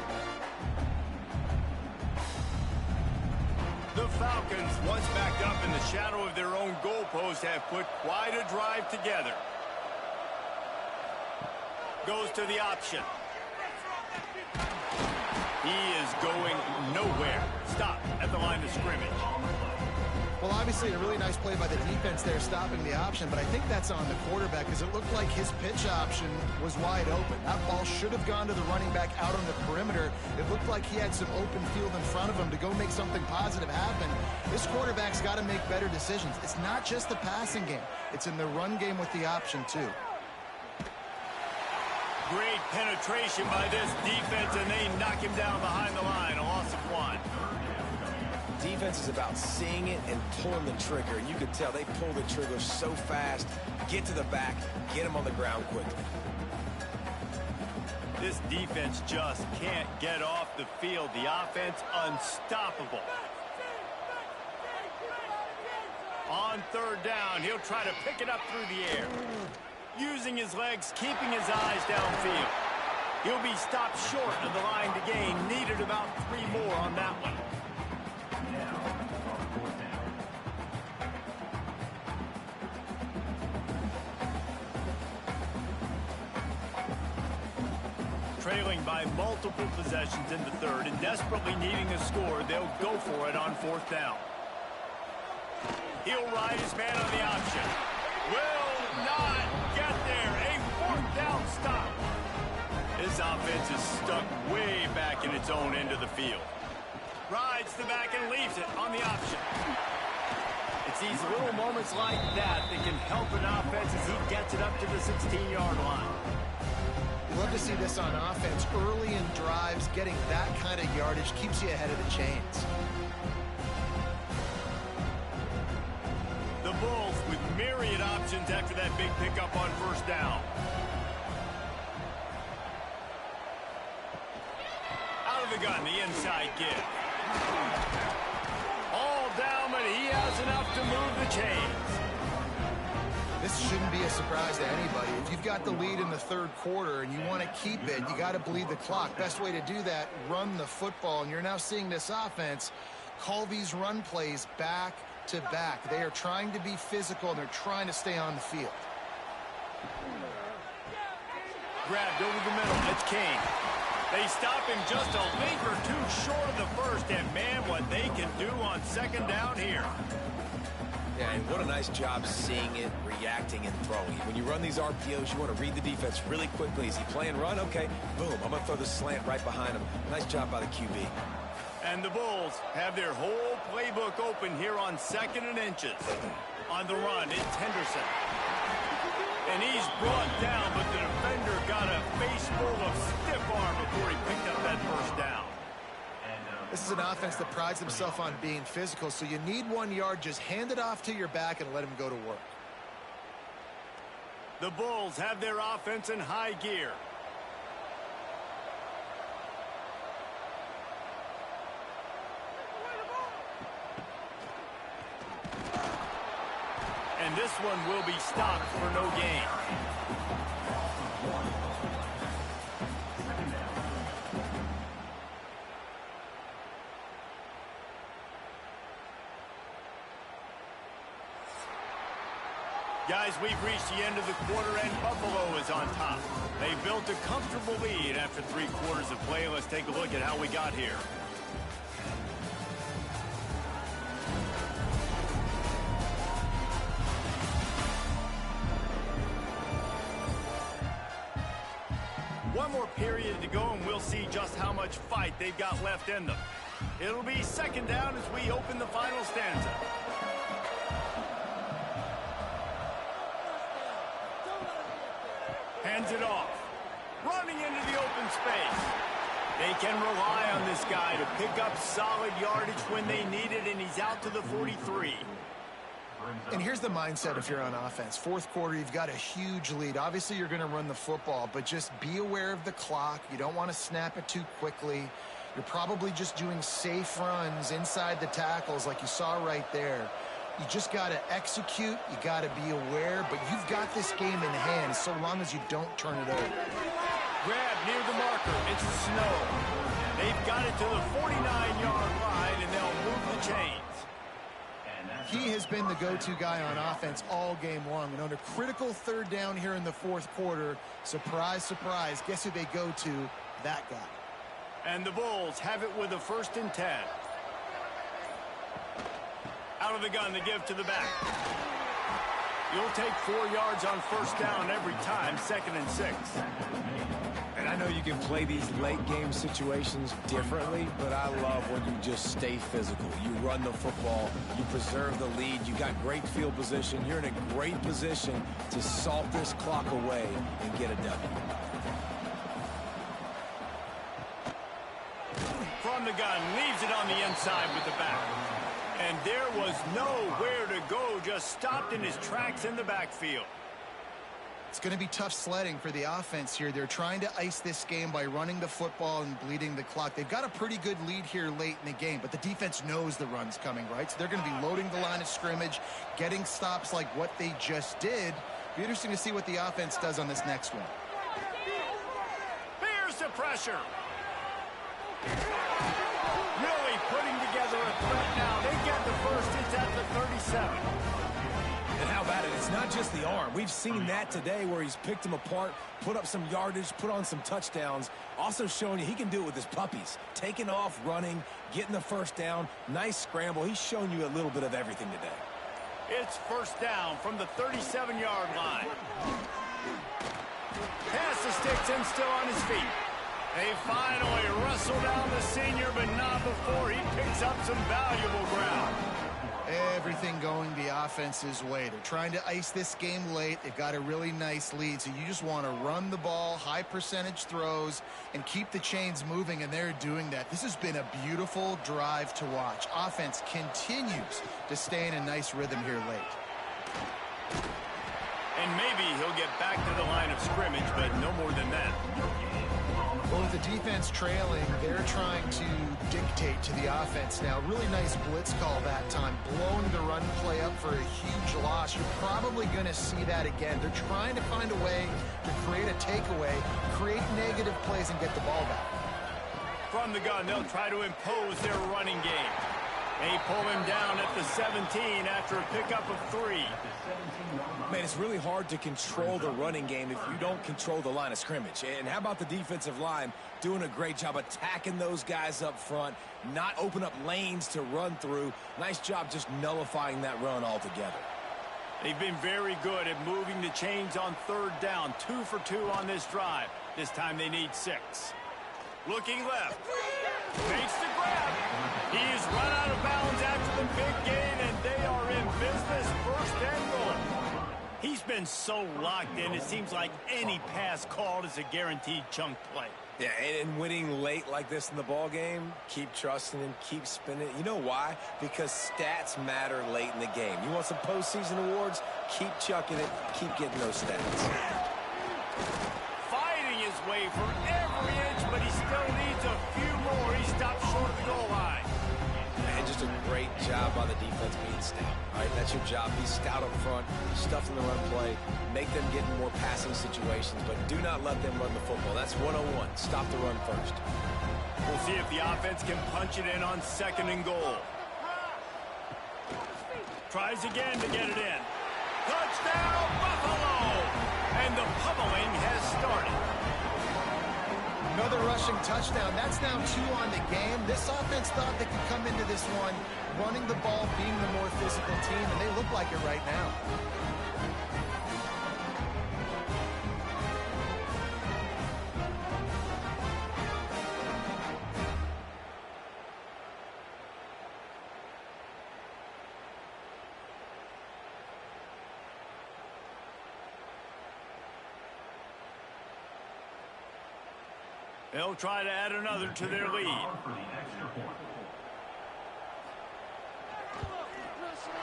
The Falcons, once backed up in the shadow of their own goalpost, have put quite a drive together. Goes to the option. He is going nowhere. Stop at the line of scrimmage. Well, obviously, a really nice play by the defense there stopping the option, but I think that's on the quarterback because it looked like his pitch option was wide open. That ball should have gone to the running back out on the perimeter. It looked like he had some open field in front of him to go make something positive happen. This quarterback's got to make better decisions. It's not just the passing game. It's in the run game with the option, too. Great penetration by this defense, and they knock him down behind the line. A loss of 1. Defense is about seeing it and pulling the trigger. You can tell they pull the trigger so fast, get to the back, get him on the ground quickly. This defense just can't get off the field. The offense unstoppable. On 3rd down, he'll try to pick it up through the air. Using his legs, keeping his eyes downfield. He'll be stopped short of the line to gain. Needed about 3 more on that one. Trailing by multiple possessions in the 3rd and desperately needing a score, they'll go for it on 4th down. He'll ride his man on the option. Will not get there. A 4th down stop. This offense is stuck way back in its own end of the field. Rides the back and leaves it on the option. It's these little moments like that that can help an offense as he gets it up to the 16-yard line. Love to see this on offense. Early in drives, getting that kind of yardage keeps you ahead of the chains. The Bulls with myriad options after that big pickup on 1st down. Out of the gun, the inside give. All down, but he has enough to move the chains. This shouldn't be a surprise to anybody. If you've got the lead in the 3rd quarter and you want to keep it, you got to bleed the clock. Best way to do that, run the football. And you're now seeing this offense call these run plays back back-to-back. They are trying to be physical, and they're trying to stay on the field. Grabbed over the middle. It's King. They stop him just a link or two short of the first, and man, what they can do on second down here. Yeah, and what a nice job seeing it, reacting, and throwing. When you run these RPOs, you want to read the defense really quickly. Is he playing run? Okay, boom, I'm going to throw the slant right behind him. Nice job by the QB. And the Bulls have their whole playbook open here on 2nd and inches. On the run, it's Henderson. And he's brought down, but the defender got a face full of stiff arm before he picked up that first down. This is an offense that prides themselves on being physical, so you need 1 yard. Just hand it off to your back and let him go to work. The Bulls have their offense in high gear. And this one will be stopped for no gain. Guys, we've reached the end of the quarter, and Buffalo is on top. They built a comfortable lead after 3 quarters of play. Let's take a look at how we got here. One more period to go, and we'll see just how much fight they've got left in them. It'll be second down as we open the final stanza. Hands it off. Running into the open space. They can rely on this guy to pick up solid yardage when they need it, and he's out to the 43. And here's the mindset if you're on offense. 4th quarter, you've got a huge lead. Obviously, you're going to run the football, but just be aware of the clock. You don't want to snap it too quickly. You're probably just doing safe runs inside the tackles like you saw right there. You just got to execute. You got to be aware, but you've got this game in hand so long as you don't turn it over. Grab near the marker. It's Snow. They've got it to the 49-yard line, and they'll move the chains. He has been the go-to guy on offense all game long. And on a critical 3rd down here in the 4th quarter, surprise, surprise, guess who they go to? That guy. And the Bulls have it with a 1st and 10. Out of the gun to give to the back. You'll take 4 yards on 1st down every time, 2nd and 6. And I know you can play these late game situations differently, but I love when you just stay physical. You run the football, you preserve the lead, you got great field position. You're in a great position to salt this clock away and get a W. From the gun, leaves it on the inside with the back. And there was nowhere to go, just stopped in his tracks in the backfield. It's going to be tough sledding for the offense here. They're trying to ice this game by running the football and bleeding the clock. They've got a pretty good lead here late in the game, but the defense knows the run's coming, right? So they're going to be loading the line of scrimmage, getting stops like what they just did. Be interesting to see what the offense does on this next one. Here's the pressure. Really putting together a threat now. They get the first. It's at the 37. And how about it? It's not just the arm. We've seen that today where he's picked them apart, put up some yardage, put on some touchdowns. Also showing you he can do it with his puppies. Taking off, running, getting the 1st down. Nice scramble. He's shown you a little bit of everything today. It's 1st down from the 37-yard line. Pass the sticks and still on his feet. They finally wrestle down the senior, but not before he picks up some valuable ground. Everything going the offense's way. They're trying to ice this game late. They've got a really nice lead, so you just want to run the ball, high percentage throws, and keep the chains moving, and they're doing that. This has been a beautiful drive to watch. Offense continues to stay in a nice rhythm here late. And maybe he'll get back to the line of scrimmage, but no more than that. Well, with the defense trailing, they're trying to dictate to the offense now. Really nice blitz call that time, blowing the run play up for a huge loss. You're probably going to see that again. They're trying to find a way to create a takeaway, create negative plays, and get the ball back. From the gun, they'll try to impose their running game. They pull him down at the 17 after a pickup of 3. Man, it's really hard to control the running game if you don't control the line of scrimmage. And how about the defensive line doing a great job attacking those guys up front, not open up lanes to run through. Nice job just nullifying that run altogether. They've been very good at moving the chains on 3rd down. 2 for 2 on this drive. This time they need 6. Looking left. Makes the grab. He's run out of bounds after the big gain, and they are in business. 1st and goal. He's been so locked in, it seems like any pass called is a guaranteed chunk play. Yeah, and winning late like this in the ball game, keep trusting him, keep spinning. You know why? Because stats matter late in the game. You want some postseason awards? Keep chucking it, keep getting those stats. Fighting his way for every inch, but he still needs a few more. He stopped short of the goal line. And just a great job by the defense being stout. All right, that's your job. Be stout up front, stuff in the run play, make them get in more passing situations, but do not let them run the football. That's 101. Stop the run first. We'll see if the offense can punch it in on 2nd and goal. Tries again to get it in. Touchdown, Buffalo! And the pummeling has started. Another rushing touchdown. That's now 2 on the game. This offense thought they could come into this one running the ball, being the more physical team, and they look like it right now. They'll try to add another to their lead.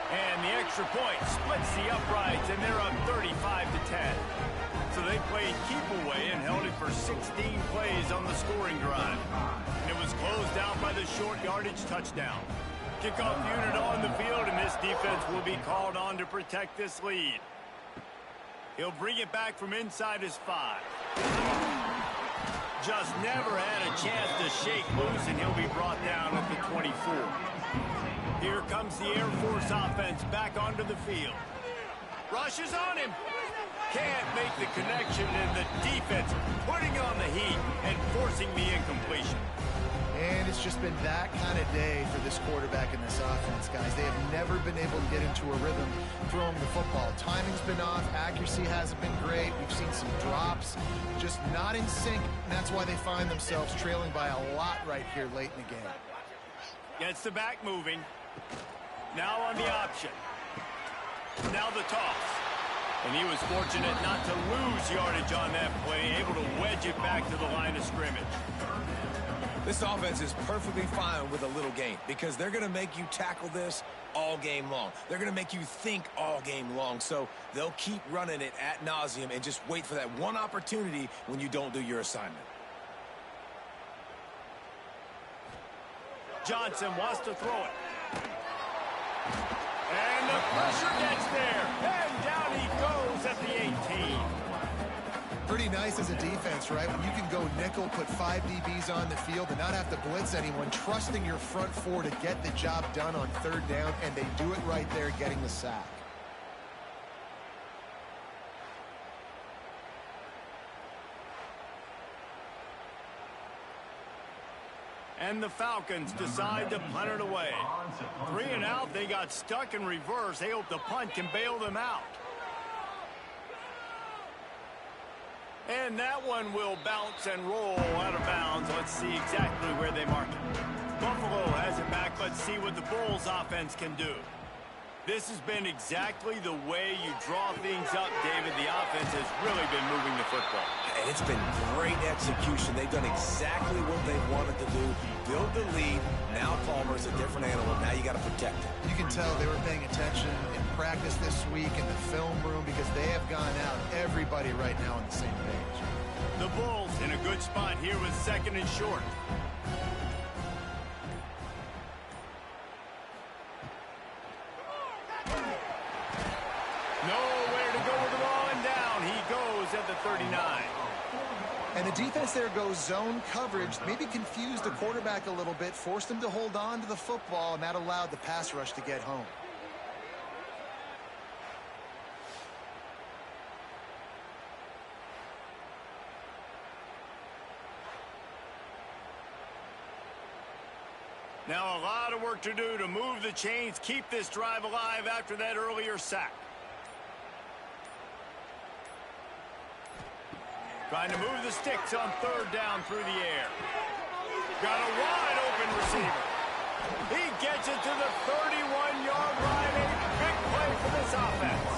And the extra point splits the uprights, and they're up 35-10. So they played keep away and held it for 16 plays on the scoring drive. And it was closed out by the short yardage touchdown. Kickoff unit on the field, and this defense will be called on to protect this lead. He'll bring it back from inside his 5. Just never had a chance to shake loose, and he'll be brought down at the 24. Here comes the Air Force offense back onto the field. Rushes on him. Can't make the connection, and the defense putting on the heat and forcing the incompletion. And it's just been that kind of day for this quarterback in this offense, guys. They have never been able to get into a rhythm throwing the football. Timing's been off. Accuracy hasn't been great. We've seen some drops. Just not in sync, and that's why they find themselves trailing by a lot right here late in the game. Gets the back moving. Now on the option. Now the toss. And he was fortunate not to lose yardage on that play, able to wedge it back to the line of scrimmage. This offense is perfectly fine with a little game because they're going to make you tackle this all game long. They're going to make you think all game long. So they'll keep running it ad nauseum and just wait for that one opportunity when you don't do your assignment. Johnson wants to throw it. And the pressure gets there. And down he goes at the 18. Pretty nice as a defense, right? When you can go nickel, put 5 DBs on the field and not have to blitz anyone, trusting your front 4 to get the job done on 3rd down, and they do it right there, getting the sack. And the Falcons decide to punt it away. 3 and out, they got stuck in reverse. They hope the punt can bail them out. And that one will bounce and roll out of bounds. Let's see exactly where they mark it. Buffalo has it back. Let's see what the Bulls offense can do. This has been exactly the way you draw things up, David. The offense has really been moving the football. And it's been great execution. They've done exactly what they wanted to do. Build the lead. Now Palmer's a different animal. Now you got to protect it. You can tell they were paying attention in practice this week in the film room because they have gone out, everybody right now on the same page. The Bulls in a good spot here with 2nd and short. Nowhere to go with the ball, and down he goes at the 39. And And the defense there goes zone coverage, maybe confused the quarterback a little bit, forced him to hold on to the football, and that allowed the pass rush to get home. Now a lot of work to do to move the chains, keep this drive alive after that earlier sack. Trying to move the sticks on third down through the air. Got a wide open receiver. He gets it to the 31-yard line. A big play for this offense.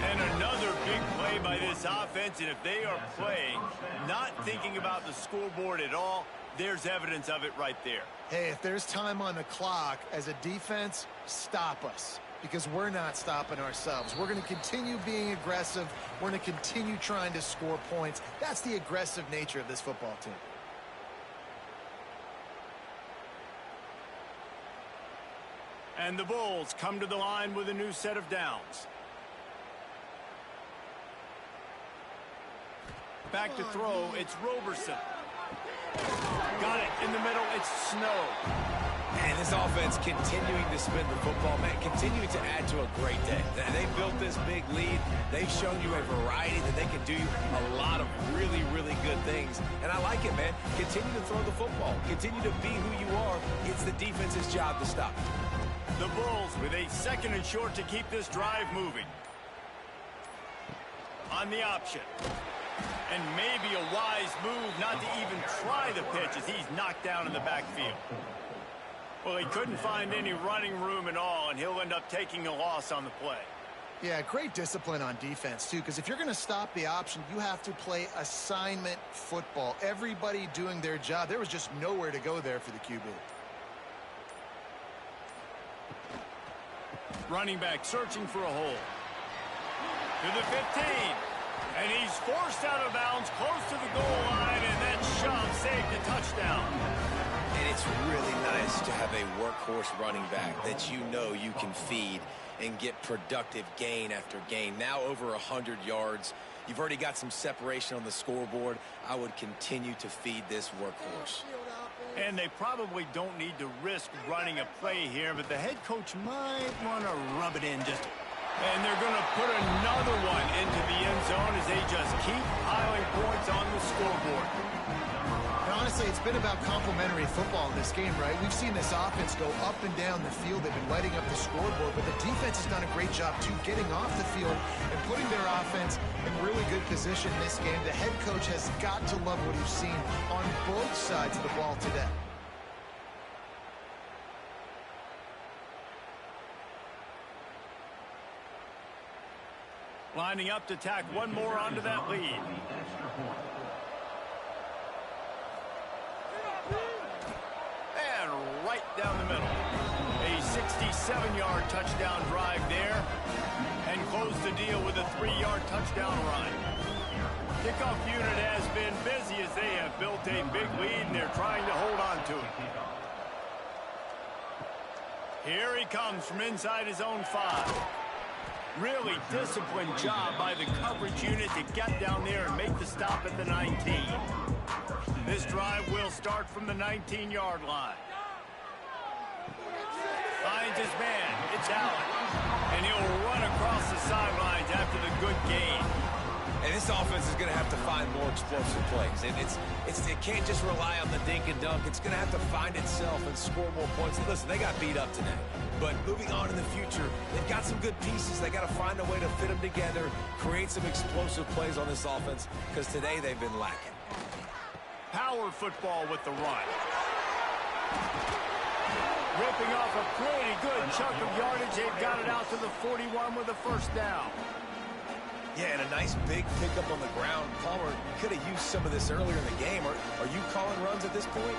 And another big play by this offense. And if they are playing, not thinking about the scoreboard at all, there's evidence of it right there. Hey, if there's time on the clock, as a defense, stop us. Because we're not stopping ourselves. We're going to continue being aggressive. We're going to continue trying to score points. That's the aggressive nature of this football team. And the Bulls come to the line with a new set of downs. Back to throw, it's Roberson. Got it in the middle, it's Snow. And this offense continuing to spin the football, man, continuing to add to a great day. They built this big lead. They've shown you a variety that they can do a lot of really, really good things. And I like it, man. Continue to throw the football. Continue to be who you are. It's the defense's job to stop. The Bulls with a second and short to keep this drive moving. On the option. And maybe a wise move not to even try the pitch as he's knocked down in the backfield. Well, he couldn't find any running room at all, and he'll end up taking a loss on the play. Yeah, great discipline on defense, too, because if you're going to stop the option, you have to play assignment football. Everybody doing their job. There was just nowhere to go there for the QB. Running back searching for a hole. To the 15. And he's forced out of bounds close to the goal line, and that shove saved a touchdown. And it's really nice to have a workhorse running back that you know you can feed and get productive gain after gain. Now over 100 yards. You've already got some separation on the scoreboard. I would continue to feed this workhorse. And they probably don't need to risk running a play here, but the head coach might want to rub it in just. And they're going to put another one into the end zone as they just keep piling points on the scoreboard. And honestly, it's been about complementary football in this game, right? We've seen this offense go up and down the field. They've been lighting up the scoreboard, but the defense has done a great job, too, getting off the field and putting their offense in really good position in this game. The head coach has got to love what he's seen on both sides of the ball today. Lining up to tack one more onto that lead. And right down the middle. A 67-yard touchdown drive there. And close the deal with a 3-yard touchdown run. Kickoff unit has been busy as they have built a big lead and they're trying to hold on to it. Here he comes from inside his own 5. Really disciplined job by the coverage unit to get down there and make the stop at the 19. This drive will start from the 19-yard line. Finds his man. It's Allen. And he'll run across the sidelines after the good gain. And this offense is going to have to find more explosive plays. It can't just rely on the dink and dunk. It's going to have to find itself and score more points. And listen, they got beat up today. But moving on in the future, they've got some good pieces. They got to find a way to fit them together, create some explosive plays on this offense, because today they've been lacking. Power football with the run. Ripping off a pretty good chunk of yardage. They've got it out to the 41 with a first down. Yeah, and a nice big pickup on the ground. Palmer could have used some of this earlier in the game. Are you calling runs at this point?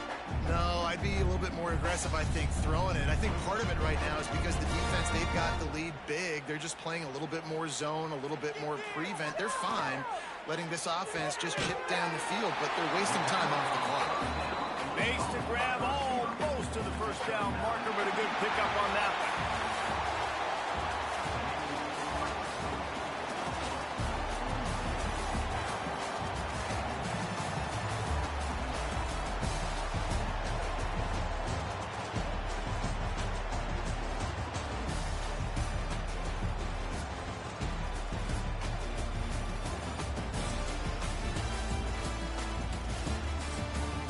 No, I'd be a little bit more aggressive, I think, throwing it. I think part of it right now is because the defense, they've got the lead big. They're just playing a little bit more zone, a little bit more prevent. They're fine letting this offense just chip down the field, but they're wasting time off the clock. Makes to grab almost to the first down marker, but a good pickup on that one.